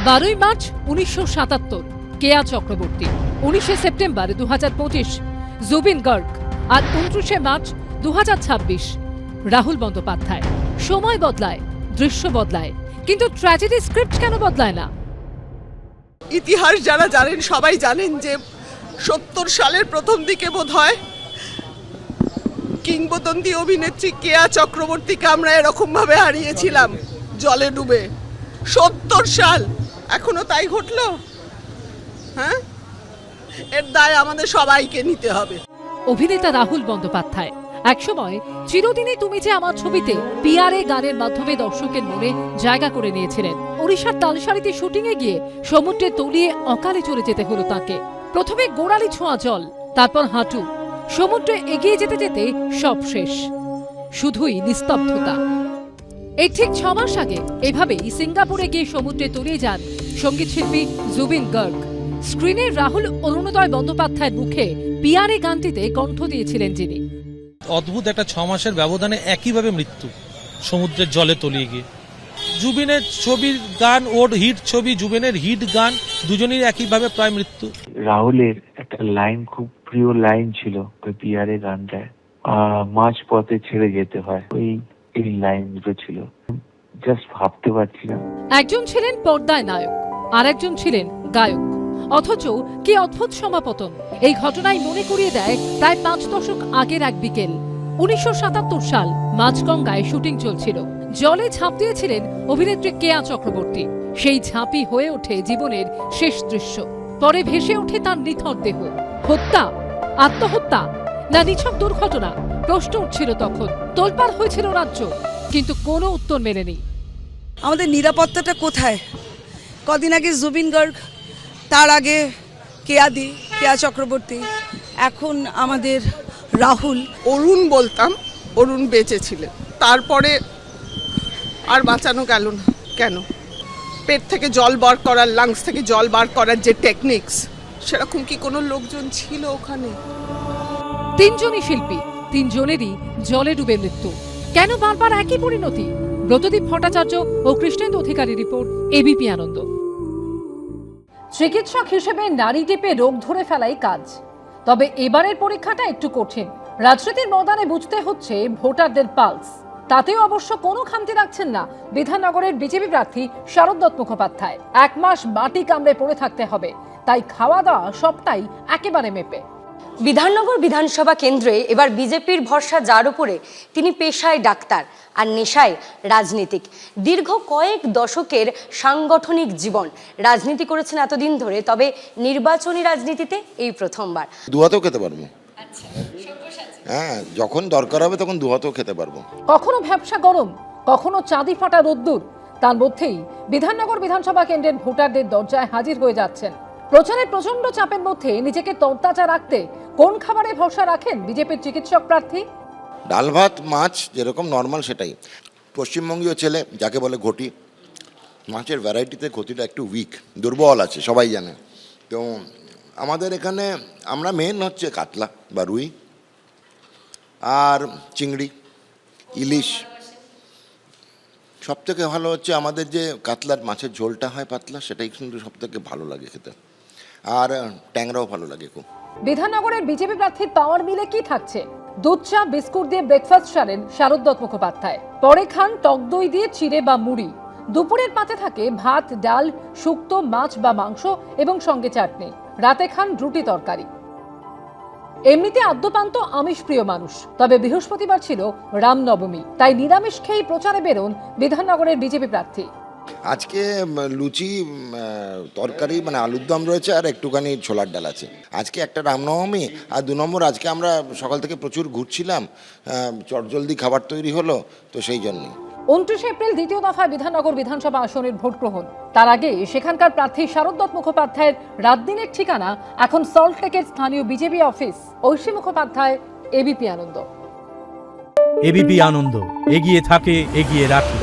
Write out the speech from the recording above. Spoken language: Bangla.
12ই মার্চ 1977 কেয়া চক্রবর্তী, 19শে সেপ্টেম্বর 2025 জুবিন গার্গ আর 29শে মার্চ 2026 রাহুল বন্দ্যোপাধ্যায়। সময় বদলায়, দৃশ্য বদলায়, কিন্তু ট্র্যাজেডি স্ক্রিপ্ট কেন বদলায় না? ইতিহাস যারা জানেন সবাই জানেন যে 70 সালের প্রথম দিকে বোধহয় কিংবদন্তি অভিনেত্রী কেয়া চক্রবর্তীকে আমরা এরকম ভাবে হারিয়েছিলাম, জলে ডুবে। 70 সাল, এখনো তাই ঘটলো? হ্যাঁ, এর দায় আমাদের সবাইকে নিতে হবে। অভিনেতা রাহুল বন্দ্যোপাধ্যায় একসময় চিরদিনই তুমি যে আমার ছবিতে পিয়ারে গানের মাধ্যমে দর্শকের মনে জায়গা করে নিয়েছিলেন। ওড়িশার তালসারিতে শুটিংয়ে গিয়ে সমুদ্রে তলিয়ে অকালে চলে যেতে হলো তাকে। প্রথমে গোড়ালি ছোঁয়া জল, তারপর হাঁটু। সমুদ্রে এগিয়ে যেতে যেতে সব শেষ, শুধুই নিস্তব্ধতা। এই ঠিক 6 মাস আগে এভাবেই সিঙ্গাপুরে গিয়ে সমুদ্রে তলিয়ে যান সঙ্গীতশিল্পী জুবিন গার্গ। স্ক্রিনে রাহুল অরুণোদয় বন্দ্যোপাধ্যায়ের মুখে পিয়ারে গানটিতে কণ্ঠ দিয়েছিলেন যিনি। অদ্ভুত একটা 6 মাসের ব্যবধানে একইভাবে মৃত্যু, সমুদ্রের জলে তলিয়ে গিয়ে। জুবিনের ছবির গান, ওর হিট ছবি, জুবিনের হিট গান, দুজনেরই একইভাবে প্রায় মৃত্যু। রাহুলের একটা লাইন, খুব প্রিয় লাইন ছিল ওই পিয়ারে গানটায়, মাঝ পথে ছেড়ে যেতে হয়, এই লাইন দুটো ছিল, জাস্ট ভাবতে পারছিলাম। একজন ছিলেন পর্দায় নায়ক, আর একজন ছিলেন গায়ক, অথচ কি অদ্ভুত সমাপতন। এই ঘটনায় মনে করিয়ে দেয় প্রায় 5 দশক আগের এক বিকেল। 1977 সাল, মাঝগঙ্গায় শুটিং চলছিল। জলে ঝাঁপ দিয়েছিলেন অভিনেত্রী কেয়া চক্রবর্তী। সেই ঝাঁপই হয়ে ওঠে জীবনের শেষ দৃশ্য। পরে ভেসে ওঠে তার নিথর দেহ। হত্যা, আত্মহত্যা না নিছক দুর্ঘটনা? প্রশ্ন উঠছিল তখন। তোলপাড় হয়েছিল রাজ্য, কিন্তু কোনো উত্তর মেলেনি। আমাদের নিরাপত্তাটা কোথায়? কদিন আগে জুবিন গার্গ, তার আগে কেয়া চক্রবর্তী, এখন আমাদের রাহুল। অরুণ বলতাম, অরুণ বেঁচে ছিলেন, তারপরে আর বাঁচানো গেল না। কেন? পেট থেকে জল বার করার, লাংস থেকে জল বার করার যে টেকনিক্স, সেরকম কি কোনো লোকজন ছিল ওখানে? 3 জনই শিল্পী, 3 জনেরই জলে ডুবে মৃত্যু। কেন বারবার একই পরিণতি? ব্রতদীপ ভট্টাচার্য ও কৃষ্ণেন্দু অধিকারীর রিপোর্ট, এবিপি আনন্দ। চিকিৎসক হিসেবে নারী টিপে রোগ ধরে ফেলাই কাজ, তবে এবারের পরীক্ষাটা একটু কঠিন। রাজনীতির ময়দানে বুঝতে হচ্ছে ভোটারদের পালস। তাতেও অবশ্য কোনো খামতি রাখছেন না বিধাননগরের বিজেপি প্রার্থী শারদ দত্ত মুখোপাধ্যায়। 1 মাস মাটি কামড়ে পড়ে থাকতে হবে, তাই খাওয়া দাওয়া সবটাই একেবারে মেপে। বিধাননগর বিধানসভা কেন্দ্রে এবার বিজেপির ভরসা, যার উপরে তিনি পেশায় ডাক্তার আর নেশায় রাজনীতিক। দীর্ঘ কয়েক দশকের সাংগঠনিক জীবন, রাজনীতি করেছেন এতদিন ধরে, তবে নির্বাচনী রাজনীতিতে এই প্রথমবার। দুহাতেও খেতে পারবো। হ্যাঁ, যখন দরকার হবে তখন দুহাতেও খেতে পারবো। কখনো ভ্যাপসা গরম, কখনো চাঁদি ফাটা রোদ্দুর, তার মধ্যেই বিধাননগর বিধানসভা কেন্দ্রের ভোটারদের দরজায় হাজির হয়ে যাচ্ছেন। প্রচারের প্রচন্ড চাপের মধ্যে নিজেকে তরতাজা রাখতে কোন খাবারে ভরসা রাখেন বিজেপির চিকিৎসক প্রার্থী? ডাল ভাত মাছ যেরকম নর্মাল সেটাই। পশ্চিমবঙ্গীয় ছেলে, যাকে বলে ঘটি, মাছের ভ্যারাইটিতে ঘটিটা একটু উইক, দুর্বল আছে, সবাই জানে। তো আমাদের এখানে আমরা মেন হচ্ছে কাতলা বা রুই আর চিংড়ি, ইলিশ। সব থেকে ভালো হচ্ছে আমাদের যে কাতলার মাছের ঝোলটা হয় পাতলা, সেটাই কিন্তু সব থেকে ভালো লাগে খেতে, আর ট্যাংরাও ভালো লাগে খুব। বিধাননগরের বিজেপি প্রার্থীর পাওয়ার মিলে কি থাকছে? দুধ চা বিস্কুট দিয়ে ব্রেকফাস্ট সারেন শারদ দত্ত মুখোপাধ্যায়। পরে খান টক দই দিয়ে চিড়ে বা মুড়ি। দুপুরের পাতে থাকে ভাত, ডাল, শুক্তো, মাছ বা মাংস এবং সঙ্গে চাটনি। রাতে খান রুটি তরকারি। এমনিতে আদ্যপান্ত আমিষ প্রিয় মানুষ, তবে বৃহস্পতিবার ছিল রামনবমী, তাই নিরামিষ খেয়েই প্রচারে বেরোন বিধাননগরের বিজেপি প্রার্থী। আজকে লুচি, তরকারি মানে আলুর দম রয়েছে, আর একটুখানি ছোলার ডাল আছে। আজকে একটা রামনবমী, আর 2 নম্বর আজকে আমরা সকাল থেকে প্রচুর ঘুরছিলাম, চটজলদি খাবার তৈরি হলো, তো সেই জন্যই। 29 এপ্রিল দ্বিতীয় দফায় বিধাননগর বিধানসভা আসনের ভোট গ্রহণ। তার আগে সেখানকার প্রার্থী শারদ দত্ত মুখোপাধ্যায়ের রাত দিনের ঠিকানা এখন সল্টলেকের স্থানীয় BJP office. Aishi Mukhopadhyay, ABP Ananda. ABP Ananda, এগিয়ে থাকে, এগিয়ে রাখে।